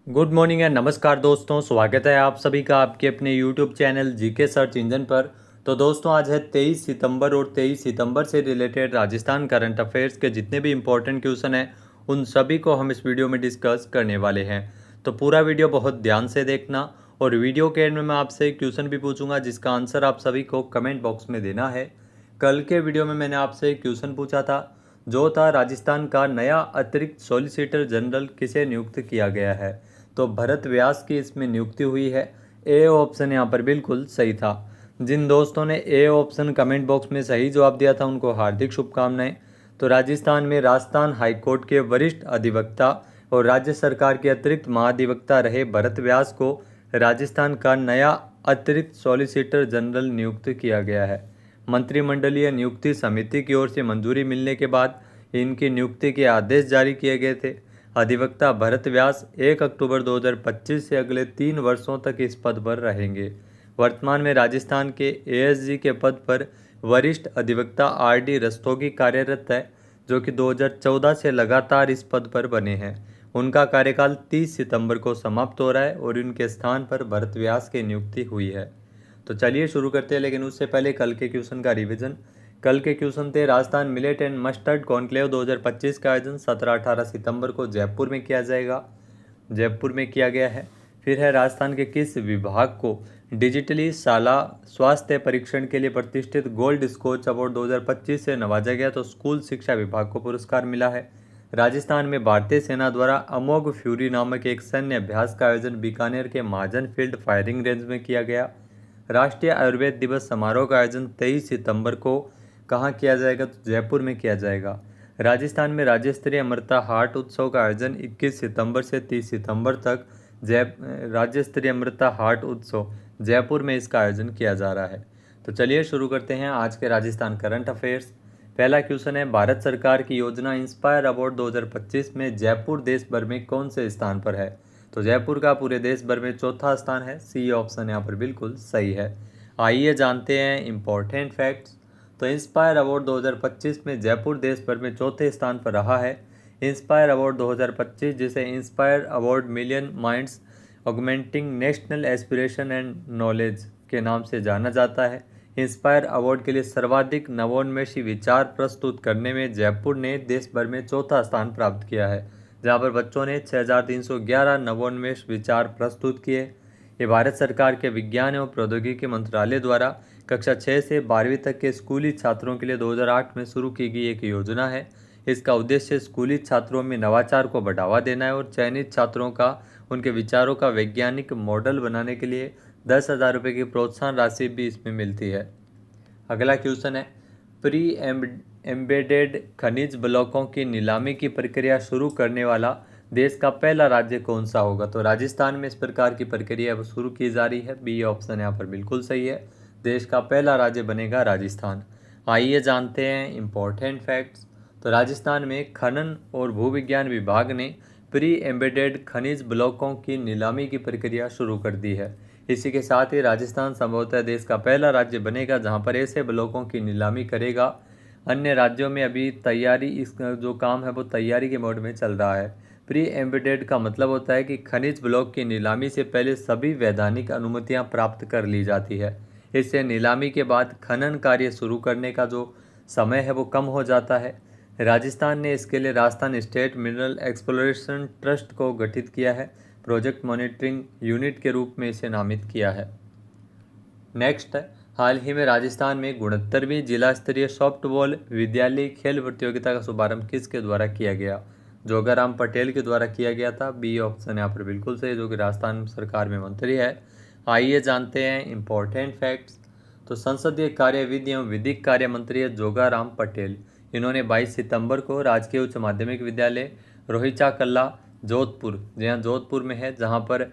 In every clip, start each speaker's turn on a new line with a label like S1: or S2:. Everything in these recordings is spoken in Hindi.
S1: गुड मॉर्निंग एंड नमस्कार दोस्तों, स्वागत है आप सभी का आपके अपने YouTube channel GK search engine पर। तो दोस्तों आज है 23 सितंबर और 23 सितंबर से रिलेटेड राजस्थान करंट अफेयर्स के जितने भी इंपॉर्टेंट क्वेश्चन हैं उन सभी को हम इस वीडियो में डिस्कस करने वाले हैं। तो पूरा वीडियो बहुत ध्यान से देखना और वीडियो के एंड में मैं आपसे एक क्वेश्चन भी पूछूंगा जिसका आंसर आप सभी को कमेंट बॉक्स में देना है। कल के वीडियो में मैंने आपसे एक क्वेश्चन पूछा था जो था राजस्थान का नया अतिरिक्त सॉलिसिटर जनरल किसे नियुक्त किया गया है। तो भरत व्यास की इसमें नियुक्ति हुई है। ए ऑप्शन यहाँ पर बिल्कुल सही था। जिन दोस्तों ने ए ऑप्शन कमेंट बॉक्स में सही जवाब दिया था उनको हार्दिक शुभकामनाएं। तो राजस्थान में राजस्थान हाईकोर्ट के वरिष्ठ अधिवक्ता और राज्य सरकार के अतिरिक्त महाधिवक्ता रहे भरत व्यास को राजस्थान का नया अतिरिक्त सॉलिसिटर जनरल नियुक्त किया गया है। मंत्रिमंडलीय नियुक्ति समिति की ओर से मंजूरी मिलने के बाद इनकी नियुक्ति के आदेश जारी किए गए थे। अधिवक्ता भरत व्यास 1 अक्टूबर 2025 से अगले 3 वर्षों तक इस पद पर रहेंगे। वर्तमान में राजस्थान के एएसजी के पद पर वरिष्ठ अधिवक्ता आरडी रस्तोगी कार्यरत है, जो कि 2014 से लगातार इस पद पर बने हैं। उनका कार्यकाल 30 सितंबर को समाप्त हो रहा है और इनके स्थान पर भरत व्यास की नियुक्ति हुई है। तो चलिए शुरू करते हैं, लेकिन उससे पहले कल के क्वेश्चन का रिवीजन। कल के क्वेश्चन थे Rajasthan millet and mustard conclave 2025 का आयोजन 17-18 सितंबर को जयपुर में किया जाएगा, जयपुर में किया गया है। फिर है राजस्थान के किस विभाग को डिजिटली शाला स्वास्थ्य परीक्षण के लिए प्रतिष्ठित गोल्ड स्कोच अवार्ड 2025 से नवाजा गया। तो स्कूल शिक्षा विभाग को पुरस्कार मिला है। राजस्थान में भारतीय सेना द्वारा अमोघ फ्यूरी नामक एक सैन्य अभ्यास का आयोजन बीकानेर के महाजन फील्ड फायरिंग रेंज में किया गया। राष्ट्रीय आयुर्वेद दिवस समारोह का आयोजन 23 सितंबर को कहाँ किया जाएगा? तो जयपुर में किया जाएगा। राजस्थान में राज्य स्तरीय अमृता हाट उत्सव का आयोजन 21 सितंबर से 30 सितंबर तक राज्य स्तरीय अमृता हाट उत्सव जयपुर में इसका आयोजन किया जा रहा है। तो चलिए शुरू करते हैं आज के राजस्थान करंट अफेयर्स। पहला क्वेश्चन है, भारत सरकार की योजना इंस्पायर अवार्ड 2025 में जयपुर देश भर में कौन से स्थान पर है? तो जयपुर का पूरे देश भर में चौथा स्थान है। सी ऑप्शन यहाँ पर बिल्कुल सही है। आइए जानते हैं इंपॉर्टेंट फैक्ट्स। तो इंस्पायर अवार्ड 2025 में जयपुर देश भर में चौथे स्थान पर रहा है। इंस्पायर अवार्ड 2025, जिसे inspire award million minds augmenting national aspiration and knowledge के नाम से जाना जाता है। इंस्पायर अवार्ड के लिए सर्वाधिक नवोन्मेषी विचार प्रस्तुत करने में जयपुर ने देश भर में चौथा स्थान प्राप्त किया है, जहां पर बच्चों ने 6311 नवोन्मेष विचार प्रस्तुत किए। ये भारत सरकार के विज्ञान एवं प्रौद्योगिकी मंत्रालय द्वारा कक्षा 6 से 12वीं तक के स्कूली छात्रों के लिए 2008 में शुरू की गई एक योजना है। इसका उद्देश्य स्कूली छात्रों में नवाचार को बढ़ावा देना है और चयनित छात्रों का उनके विचारों का वैज्ञानिक मॉडल बनाने के लिए 10,000 रुपये की प्रोत्साहन राशि भी इसमें मिलती है। अगला क्वेश्चन है, प्री एम्बेडेड खनिज ब्लॉकों की नीलामी की प्रक्रिया शुरू करने वाला देश का पहला राज्य कौन सा होगा? तो राजस्थान में इस प्रकार की प्रक्रिया शुरू की जा रही है। बी ऑप्शन यहाँ पर बिल्कुल सही है। देश का पहला राज्य बनेगा राजस्थान। आइए जानते हैं इंपॉर्टेंट फैक्ट्स। तो राजस्थान में खनन और भूविज्ञान विभाग ने प्री एम्बेडेड खनिज ब्लॉकों की नीलामी की प्रक्रिया शुरू कर दी है। इसी के साथ ही राजस्थान संभवतः देश का पहला राज्य बनेगा जहां पर ऐसे ब्लॉकों की नीलामी करेगा। अन्य राज्यों में अभी तैयारी, इसका जो काम है वो तैयारी के मोड में चल रहा है। प्री एम्बेडेड का मतलब होता है कि खनिज ब्लॉक की नीलामी से पहले सभी वैधानिक अनुमतियां प्राप्त कर ली जाती है। इससे नीलामी के बाद खनन कार्य शुरू करने का जो समय है वो कम हो जाता है। राजस्थान ने इसके लिए Rajasthan state mineral exploration trust को गठित किया है, प्रोजेक्ट मॉनिटरिंग यूनिट के रूप में इसे नामित किया है। नेक्स्ट है, हाल ही में राजस्थान में 69वीं जिला स्तरीय सॉफ्टबॉल विद्यालय खेल प्रतियोगिता का शुभारंभ किसके द्वारा किया गया? जोगाराम पटेल के द्वारा किया गया था। बी ऑप्शन यहाँ पर बिल्कुल सही, जो कि राजस्थान सरकार में मंत्री है। आइए जानते हैं इंपॉर्टेंट फैक्ट्स। तो संसदीय कार्य विधि एवं विधिक कार्य मंत्री है जोगाराम पटेल। इन्होंने 22 सितंबर को राजकीय उच्च माध्यमिक विद्यालय रोहिचा कल्ला जोधपुर, जहाँ जोधपुर में है, जहाँ पर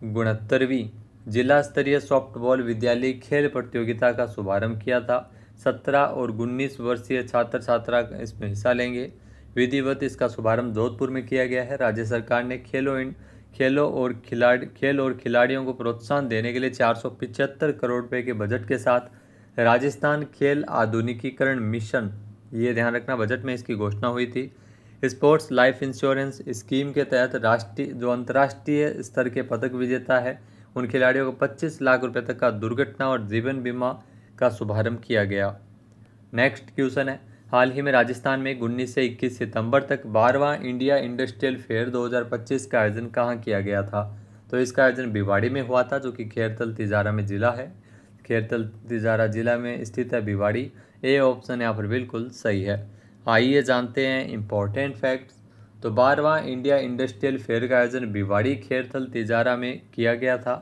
S1: 69वीं जिला स्तरीय सॉफ्टबॉल विद्यालय खेल प्रतियोगिता का शुभारंभ किया था। 17 और 19 वर्षीय छात्र छात्रा इसमें हिस्सा लेंगे। विधिवत इसका शुभारंभ जोधपुर में किया गया है। राज्य सरकार ने खेल और खिलाड़ियों को प्रोत्साहन देने के लिए 475 करोड़ रुपए के बजट के साथ राजस्थान खेल आधुनिकीकरण मिशन, ये ध्यान रखना, बजट में इसकी घोषणा हुई थी। स्पोर्ट्स लाइफ इंश्योरेंस स्कीम के तहत अंतर्राष्ट्रीय स्तर के पदक विजेता है उन खिलाड़ियों को 25 लाख रुपए तक का दुर्घटना और जीवन बीमा का शुभारंभ किया गया। नेक्स्ट क्वेश्चन है, हाल ही में राजस्थान में 19 से 21 सितंबर तक 12वां इंडिया इंडस्ट्रियल फेयर 2025 का आयोजन कहाँ किया गया था? तो इसका आयोजन भिवाड़ी में हुआ था, जो कि खैरतल तिजारा में जिला है। खैरतल तिजारा जिला में स्थित है भिवाड़ी। ए ऑप्शन यहाँ पर बिल्कुल सही है। आइए जानते हैं इम्पोर्टेंट फैक्ट्स। तो 12वां इंडिया इंडस्ट्रियल फेयर का आयोजन भिवाड़ी खैरतल तिजारा में किया गया था।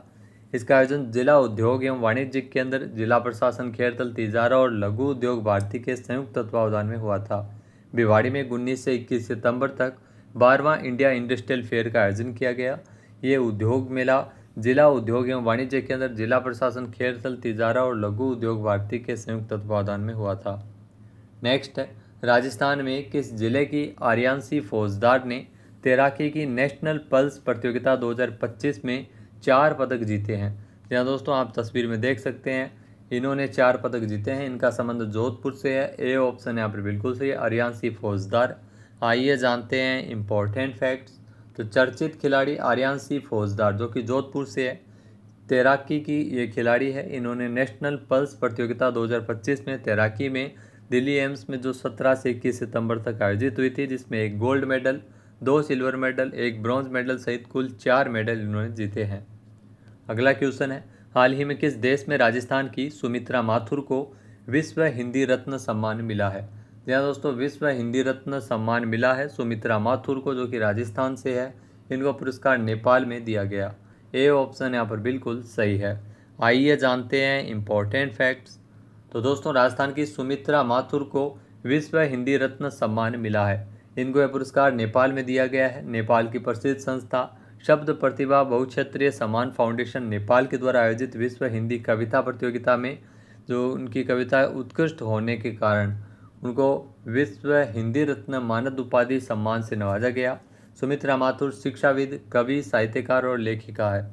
S1: इसका आयोजन जिला उद्योग एवं वाणिज्य केंद्र, जिला प्रशासन खैरतल तिजारा और लघु उद्योग भारती के संयुक्त तत्वावधान में हुआ था। भिवाड़ी में 19 से 21 सितंबर तक 12वां इंडिया इंडस्ट्रियल फेयर का आयोजन किया गया। ये उद्योग मेला जिला उद्योग एवं वाणिज्य केंद्र, जिला प्रशासन खैरतल तिजारा और लघु उद्योग भारती के संयुक्त तत्वावधान में हुआ था। नेक्स्ट है, राजस्थान में किस जिले की आर्यांशी फौजदार ने तैराकी की नेशनल पल्स प्रतियोगिता 2025 में 4 पदक जीते हैं? यहाँ दोस्तों आप तस्वीर में देख सकते हैं, इन्होंने 4 पदक जीते हैं। इनका संबंध जोधपुर से है। ए ऑप्शन यहाँ पर बिल्कुल सही है, आर्यांशी फौजदार। आइए जानते हैं इम्पोर्टेंट फैक्ट्स। तो चर्चित खिलाड़ी आर्यांशी फौजदार, जो कि जोधपुर से है, तैराकी की ये खिलाड़ी है। इन्होंने नेशनल पल्स प्रतियोगिता 2025 में तैराकी में दिल्ली एम्स में जो 17 से 21 सितंबर तक आयोजित हुई थी, जिसमें 1 gold medal, 2 silver medal, 1 bronze medal सहित कुल 4 मेडल इन्होंने जीते हैं। अगला क्वेश्चन है, हाल ही में किस देश में राजस्थान की सुमित्रा माथुर को विश्व हिंदी रत्न सम्मान मिला है? यहाँ दोस्तों विश्व हिंदी रत्न सम्मान मिला है सुमित्रा माथुर को, जो कि राजस्थान से है। इनको पुरस्कार नेपाल में दिया गया। ए ऑप्शन यहाँ पर बिल्कुल सही है। आइए जानते हैं इम्पोर्टेंट फैक्ट्स। तो दोस्तों राजस्थान की सुमित्रा माथुर को विश्व हिंदी रत्न सम्मान मिला है। इनको यह पुरस्कार नेपाल में दिया गया है। नेपाल की प्रसिद्ध संस्था शब्द प्रतिभा बहुक्षेत्रीय सम्मान फाउंडेशन नेपाल के द्वारा आयोजित विश्व हिंदी कविता प्रतियोगिता में जो उनकी कविता उत्कृष्ट होने के कारण उनको विश्व हिंदी रत्न मानद उपाधि सम्मान से नवाजा गया। सुमित्रा माथुर शिक्षाविद, कवि, साहित्यकार और लेखिका है।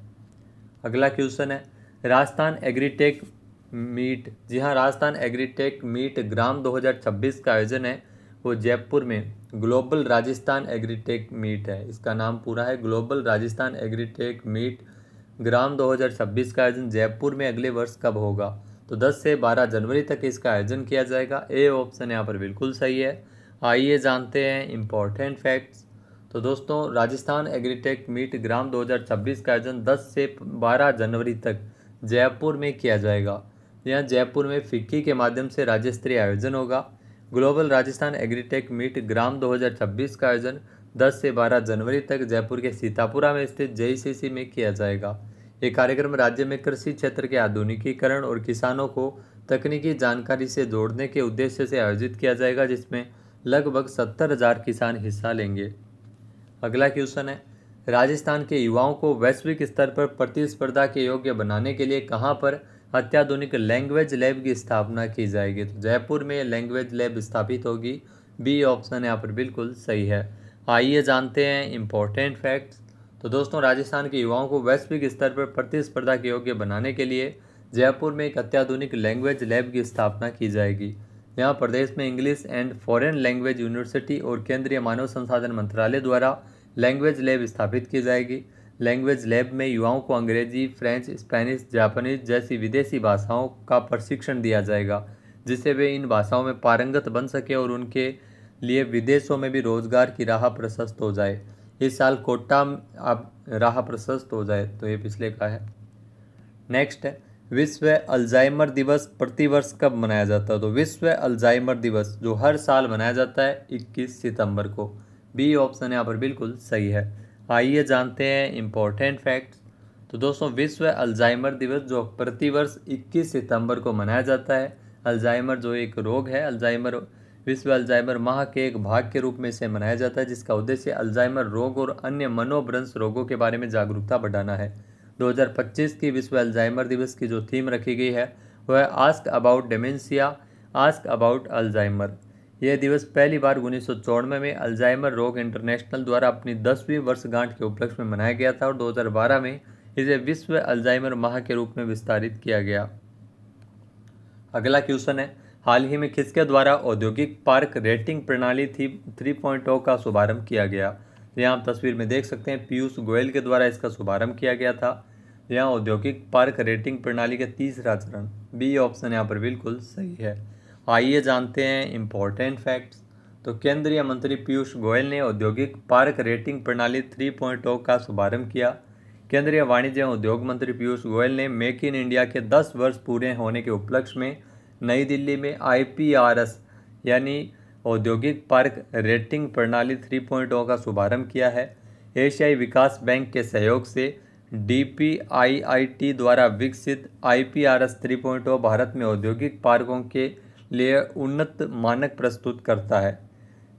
S1: अगला क्वेश्चन है, राजस्थान एग्रीटेक मीट, जी हाँ, राजस्थान एग्रीटेक मीट ग्राम 2026 का आयोजन है वो जयपुर में ग्लोबल राजस्थान एग्रीटेक मीट है। इसका नाम पूरा है ग्लोबल राजस्थान एग्रीटेक मीट ग्राम 2026 का आयोजन जयपुर में अगले वर्ष कब होगा? तो 10 से 12 जनवरी तक इसका आयोजन किया जाएगा। ए ऑप्शन यहाँ पर बिल्कुल सही है। आइए जानते हैं इम्पोर्टेंट फैक्ट्स। तो दोस्तों राजस्थान एग्रीटेक मीट ग्राम 2026 का आयोजन 10 से 12 जनवरी तक जयपुर में किया जाएगा। यहाँ जयपुर में फिक्की के माध्यम से राज्य स्तरीय आयोजन होगा। ग्लोबल राजस्थान एग्रीटेक मीट ग्राम 2026 का आयोजन 10 से 12 जनवरी तक जयपुर के सीतापुरा में स्थित JCC में किया जाएगा। ये कार्यक्रम राज्य में कृषि क्षेत्र के आधुनिकीकरण और किसानों को तकनीकी जानकारी से जोड़ने के उद्देश्य से आयोजित किया जाएगा, जिसमें लगभग 70,000 किसान हिस्सा लेंगे। अगला क्वेश्चन है, राजस्थान के युवाओं को वैश्विक स्तर पर प्रतिस्पर्धा के योग्य बनाने के लिए कहां पर अत्याधुनिक लैंग्वेज लैब की स्थापना की जाएगी? तो जयपुर में लैंग्वेज लैब स्थापित होगी। बी ऑप्शन यहाँ पर बिल्कुल सही है। आइए जानते हैं इम्पोर्टेंट फैक्ट्स। तो दोस्तों राजस्थान के युवाओं को वैश्विक स्तर पर प्रतिस्पर्धा के योग्य बनाने के लिए जयपुर में एक अत्याधुनिक लैंग्वेज लैब की स्थापना की जाएगी। यहाँ प्रदेश में English and foreign language university और केंद्रीय मानव संसाधन मंत्रालय द्वारा लैंग्वेज लैब स्थापित की जाएगी। लैंग्वेज लैब में युवाओं को अंग्रेजी, फ्रेंच, स्पेनिश, जापानीज जैसी विदेशी भाषाओं का प्रशिक्षण दिया जाएगा, जिससे वे इन भाषाओं में पारंगत बन सके और उनके लिए विदेशों में भी रोजगार की राह प्रशस्त हो जाए। इस साल कोटा अब राह प्रशस्त हो जाए, तो ये पिछले का है। नेक्स्ट है, विश्व अल्जाइमर दिवस प्रतिवर्ष कब मनाया जाता है? तो विश्व अल्जाइमर दिवस जो हर साल मनाया जाता है 21 सितंबर को। बी ऑप्शन यहाँ पर बिल्कुल सही है। आइए जानते हैं इम्पोर्टेंट फैक्ट्स। तो दोस्तों विश्व अल्जाइमर दिवस जो प्रतिवर्ष 21 सितंबर को मनाया जाता है। अल्जाइमर जो एक रोग है, अल्जाइमर विश्व अल्जाइमर माह के एक भाग के रूप में इसे मनाया जाता है, जिसका उद्देश्य अल्जाइमर रोग और अन्य मनोभ्रंश रोगों के बारे में जागरूकता बढ़ाना है। 2025 की विश्व अल्जाइमर दिवस की जो थीम रखी गई है वह है ask about dementia, ask about Alzheimer. यह दिवस पहली बार 1994 में अल्जाइमर रोग इंटरनेशनल द्वारा अपनी 10वीं वर्षगांठ के उपलक्ष्य में मनाया गया था और 2012 में इसे विश्व अल्जाइमर माह के रूप में विस्तारित किया गया। अगला क्वेश्चन है, हाल ही में किसके द्वारा औद्योगिक पार्क रेटिंग प्रणाली थी 3.0 का शुभारंभ किया गया? यहाँ आप तस्वीर में देख सकते हैं पीयूष गोयल के द्वारा इसका शुभारंभ किया गया था। यहाँ औद्योगिक पार्क रेटिंग प्रणाली का तीसरा चरण, बी ऑप्शन यहाँ पर बिल्कुल सही है। आइए जानते हैं इम्पोर्टेंट फैक्ट्स। तो केंद्रीय मंत्री पीयूष गोयल ने औद्योगिक पार्क रेटिंग प्रणाली 3.0 का शुभारंभ किया। केंद्रीय वाणिज्य एवं उद्योग मंत्री पीयूष गोयल ने मेक इन इंडिया के 10 वर्ष पूरे होने के उपलक्ष्य में नई दिल्ली में IPRS यानी औद्योगिक पार्क रेटिंग प्रणाली 3.0 का शुभारंभ किया है। एशियाई विकास बैंक के सहयोग से DPIIT द्वारा विकसित IPRS 3.0 भारत में औद्योगिक पार्कों के लिए उन्नत मानक प्रस्तुत करता है।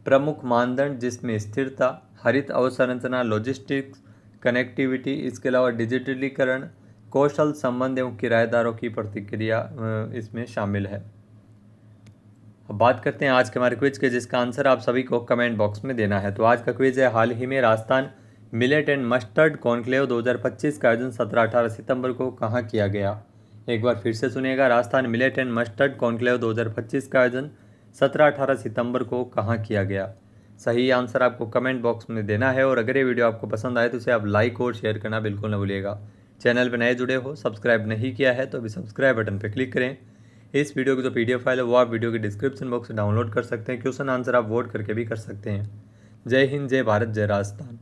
S1: प्रमुख मानदंड जिसमें स्थिरता, हरित अवसंरचना, लॉजिस्टिक्स, कनेक्टिविटी, इसके अलावा डिजिटलीकरण, कौशल संबंध एवं किराएदारों की प्रतिक्रिया इसमें शामिल है। अब बात करते हैं आज के हमारे क्विज के, जिसका आंसर आप सभी को कमेंट बॉक्स में देना है। तो आज का क्विज है, हाल ही में Rajasthan millet and mustard conclave 2025 का आयोजन 17-18 सितंबर को कहाँ किया गया? एक बार फिर से सुनिएगा, Rajasthan millet and mustard conclave 2025 का आयोजन 17-18 सितंबर को कहाँ किया गया? सही आंसर आपको कमेंट बॉक्स में देना है। और अगर ये वीडियो आपको पसंद आए तो इसे आप लाइक और शेयर करना बिल्कुल न भूलिएगा। चैनल पर नए जुड़े हो, सब्सक्राइब नहीं किया है तो अभी सब्सक्राइब बटन पर क्लिक करें। इस वीडियो की जो PDF फाइल है वो आप वीडियो के डिस्क्रिप्शन बॉक्स से डाउनलोड कर सकते हैं। क्वेश्चन आंसर आप वोट करके भी कर सकते हैं। जय हिंद, जय भारत, जय राजस्थान।